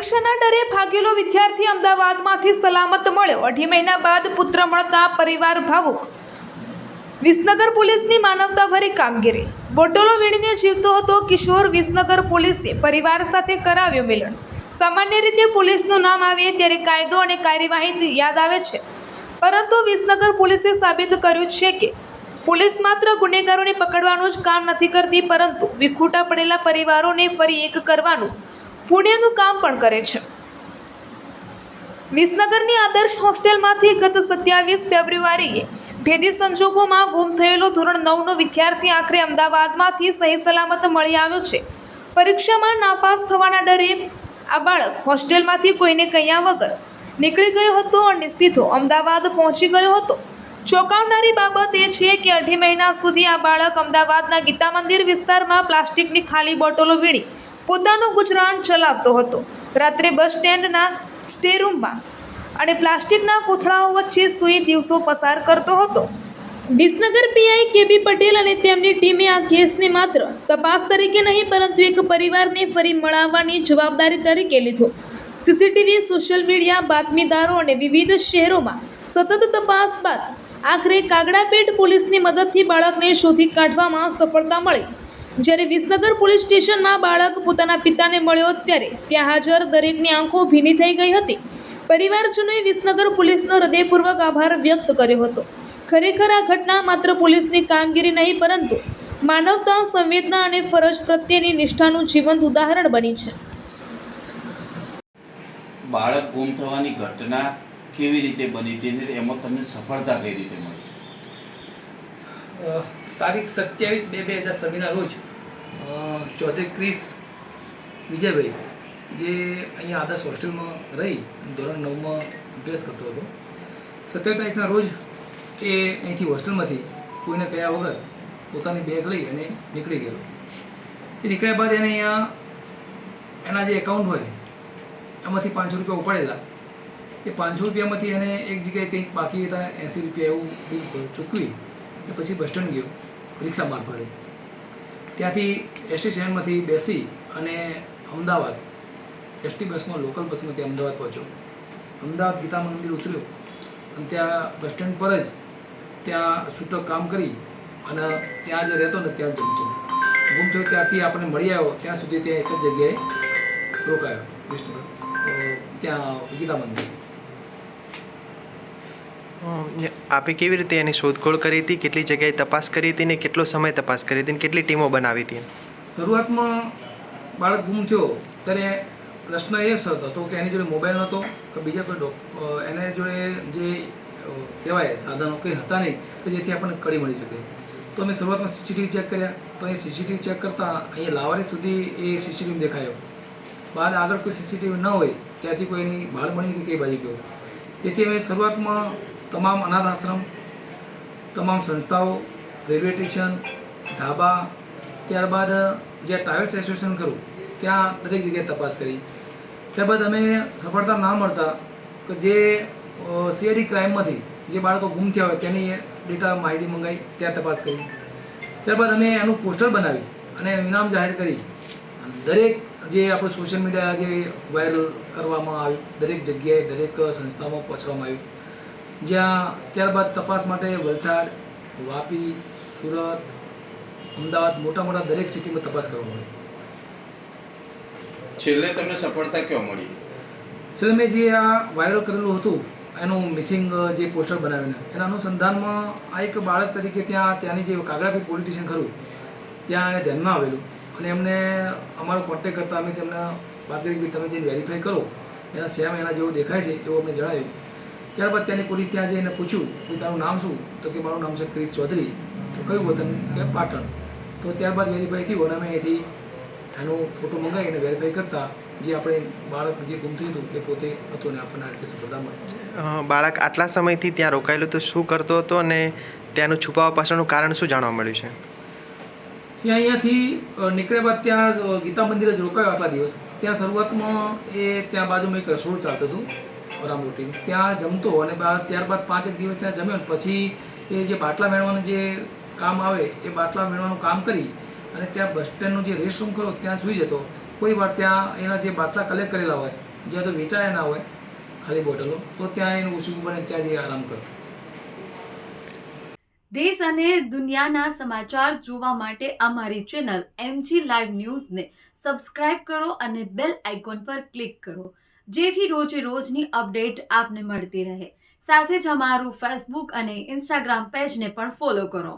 પરીક્ષાના ડરે ભાગેલો વિદ્યાર્થી અમદાવાદમાંથી સલામત મળ્યો। 2.5 મહિના બાદ પુત્ર મળતા પરિવાર ભાવુક। વિસનગર પોલીસની માનવતાભરી કામગીરી। બોટલો વીણીને જીવતો હતો કિશોર। વિસનગર પોલીસે પરિવાર સાથે કરાવ્યો મિલન। સામાન્ય રીતે પોલીસનું નામ આવે ત્યારે કાયદો અને કાર્યવાહી યાદ આવે છે, પરંતુ વિસનગર પોલીસે સાબિત કર્યું છે કે પોલીસ માત્ર ગુનેગારોને પકડવાનું જ કામ નથી કરતી, પરંતુ વિખૂટા પડેલા પરિવારોને ફરી એક કરવાનું પુણ્યનું કામ પણ કરે છે। વિસનગરની આદર્શ હોસ્ટેલમાંથી ગત 27 ફેબ્રુઆરીએ ભેદી સંજોગોમાં ગુમ થયેલો ધોરણ 9નો વિદ્યાર્થી આખરે અમદાવાદમાંથી સહી સલામત મળી આવ્યો છે। પરીક્ષામાં નાપાસ થવાના ડરે આ બાળક હોસ્ટેલમાંથી કોઈને કહ્યા વગર નીકળી ગયો હતો અને સીધો અમદાવાદ પહોંચી ગયો હતો। ચોંકાવનારી બાબત એ છે કે 2.5 મહિના સુધી આ બાળક અમદાવાદના ગીતા મંદિર વિસ્તારમાં પ્લાસ્ટિકની ખાલી બોટલો વીણી પોતાનું ગુજરાન ચલાવતો હતો। રાત્રે બસ સ્ટેન્ડના સ્ટેરૂમમાં અને પ્લાસ્ટિકના કોથળાઓ વચ્ચે સૂઈ દિવસો પસાર કરતો હતો। વિસનગર પીઆઈ કેબી પટેલ અને તેમની ટીમે આ કેસને માત્ર તપાસ તરીકે નહીં, પરંતુ એક પરિવારને ફરી મળાવવાની જવાબદારી તરીકે લીધો। સીસીટીવી, સોશિયલ મીડિયા, બાતમીદારો અને વિવિધ શહેરોમાં સતત તપાસ બાદ આખરે કાગડાપેટ પોલીસની મદદથી બાળકને શોધી કાઢવામાં સફળતા મળી। જ્યારે વિસનગર પોલીસ સ્ટેશનમાં બાળક પોતાના પિતાને મળ્યો ત્યારે ત્યાં હાજર દરેકની આંખો ભીની થઈ ગઈ હતી। પરિવારજનોએ વિસનગર પોલીસનો હૃદયપૂર્વક આભાર વ્યક્ત કર્યો હતો। ખરેખર આ ઘટના માત્ર પોલીસની કામગીરી નહીં, પરંતુ માનવતા, સંવેદના અને ફરજ પ્રત્યેની નિષ્ઠાનું જીવંત ઉદાહરણ બની છે। બાળક ગુમ થવાની ઘટના કેવી રીતે બની હતી અને એમાં તમને સફળતા કઈ રીતે મળી? તારીખ 27/2/2026ના રોજ ચૌધરી ક્રિસ વિજયભાઈ, જે અહીંયા આદર્શ હોસ્ટેલમાં રહી ધોરણ 9માં અભ્યાસ કરતો હતો, 27 તારીખના રોજ એ અહીંથી હોસ્ટેલમાંથી કોઈને કહ્યા વગર પોતાની બેગ લઈ અને નીકળી ગયેલો। એ નીકળ્યા બાદ એને અહીંયા એના જે એકાઉન્ટ હોય એમાંથી 500 રૂપિયા ઉપાડેલા। એ 500 રૂપિયામાંથી એને એક જગ્યાએ કંઈક બાકી હતા 80 રૂપિયા એવું બિલ ચૂકવી અને પછી બસ સ્ટેન્ડ ગયો રિક્ષા મારફતે। ત્યાંથી એસટી સ્ટેન્ડમાંથી બેસી અને અમદાવાદ એસટી બસમાં, લોકલ બસમાંથી અમદાવાદ પહોંચ્યો। અમદાવાદ ગીતા મંદિર ઉતર્યો અને ત્યાં બસ સ્ટેન્ડ પર જ ત્યાં છૂટક કામ કરી અને ત્યાં જે રહેતો ને ત્યાં જ જમતો। ગુમ થયો ત્યારથી આપણને મળી આવ્યો ત્યાં સુધી ત્યાં એક જ જગ્યાએ રોકાયો વિસનગર, ત્યાં ગીતા મંદિર। આપે કેવી રીતે એની શોધખોળ કરી હતી, કેટલી જગ્યાએ તપાસ કરી હતી ને કેટલો સમય તપાસ કરી હતી, કેટલી ટીમો બનાવી હતી? શરૂઆતમાં બાળક ગુમ થયો ત્યારે પ્રશ્ન એ હતો કે એની જોડે મોબાઈલ નહોતો કે બીજા કોઈ એને જોડે જે કહેવાય સાધનો કંઈ હતા નહીં કે જેથી આપણને કડી મળી શકે। તો અમે શરૂઆતમાં સીસીટીવી ચેક કર્યા, તો એ સીસીટીવી ચેક કરતાં અહીંયા લાવારી સુધી એ સીસીટીવી દેખાયો। બાદ આગળ કોઈ સીસીટીવી ન હોય ત્યાંથી કોઈની ભાળ મળી કે કઈ બાજુ ગયો। તેથી અમે શરૂઆતમાં તમામ અનાથ આશ્રમ, તમામ સંસ્થાઓ, રેલવે સ્ટેશન, ધાબા, ત્યારબાદ જે ટ્રાવેલ્સ એસોસિએશન કરું ત્યાં દરેક જગ્યાએ તપાસ કરી। ત્યારબાદ અમે સફળતા ના મળતા કે જે સીઆઈડી ક્રાઇમમાંથી જે બાળકો ગુમ થયા હોય તેની ડેટા માહિતી મંગાવી, ત્યાં તપાસ કરી। ત્યારબાદ અમે એનું પોસ્ટર બનાવી અને ઇનામ જાહેર કરી દરેક જે આપણું સોશિયલ મીડિયા જે વાયરલ કરવામાં આવ્યું, દરેક જગ્યાએ દરેક સંસ્થામાં પહોંચવામાં આવ્યું। જ્યાં ત્યારબાદ તપાસ માટે વલસાડ, વાપી, સુરત, અમદાવાદ, મોટા દરેક સિટીમાં તપાસ કરવામાં આવી। છેલ્લે તમને સફળતા ક્યાં મળી? છેલ્લે મેં જે આ વાયરલ કરેલું હતું એનું મિસિંગ જે પોસ્ટર બનાવીને એના અનુસંધાનમાં આ એક બાળક તરીકે ત્યાંની જે કાગડાપેટ પોલીસ સ્ટેશન ખરું ત્યાં એ ધ્યાનમાં આવેલું અને એમને અમારો કોન્ટેક્ટ કરતાં અમે તેમને વાત કરી કે તમે જે વેરીફાઈ કરો એના સેમ એના જેવું દેખાય છે એવું અમને જણાવ્યું। ત્યારબાદ ત્યાંની પોલીસ ત્યાં જઈને પૂછ્યું કે તારું નામ શું? તો કે મારું નામ છે ક્રિસ ચૌધરી। તો કયું વતન? કે પાટણ। તો ત્યારબાદ વેરીફાઈ થયું અને અમે અહીંથી એનો ફોટો મંગાવી અને વેરીફાઈ કરતાં જે આપણે બાળક જે ગુમ થયું હતું એ પોતે હતું અને આપણને આ રીતે સફળતા મળી। બાળક આટલા સમયથી ત્યાં રોકાયેલું તો શું કરતો હતો અને ત્યાંનું છુપાવવા પાછળનું કારણ શું જાણવા મળ્યું છે? અહીંયાથી નીકળ્યા બાદ ત્યાં ગીતા મંદિર જ રોકાયો આટલા દિવસ। ત્યાં શરૂઆતમાં એ ત્યાં બાજુમાં એક રસોડું ચાલતું હતું રામરોટી, ત્યાં જમતો અને ત્યારબાદ 5 દિવસ ત્યાં જમ્યો। પછી એ જે બાટલા મેળવવાનું જે કામ આવે એ બાટલા મેળવવાનું કામ કરી અને ત્યાં બસ સ્ટેન્ડનું જે રેસ્ટ રૂમ ખરો ત્યાં સૂઈ જતો। કોઈ વાર ત્યાં એના જે બાટલા કલેક્ટ કરેલા હોય જ્યાં તો વેચાયા ના હોય ખાલી બોટલો, તો ત્યાં એનું ઓછું બને ત્યાં જઈ આરામ કરતો. દેશ અને દુનિયાના સમાચાર જોવા માટે અમારી ચેનલ MG લાઈવ ન્યૂઝને સબસ્ક્રાઇબ કરો અને બેલ આઇકોન પર ક્લિક કરો, જેથી રોજે રોજની અપડેટ આપને મળતી રહે. સાથે જ અમારું ફેસબુક અને ઇન્સ્ટાગ્રામ પેજને પણ ફોલો કરો.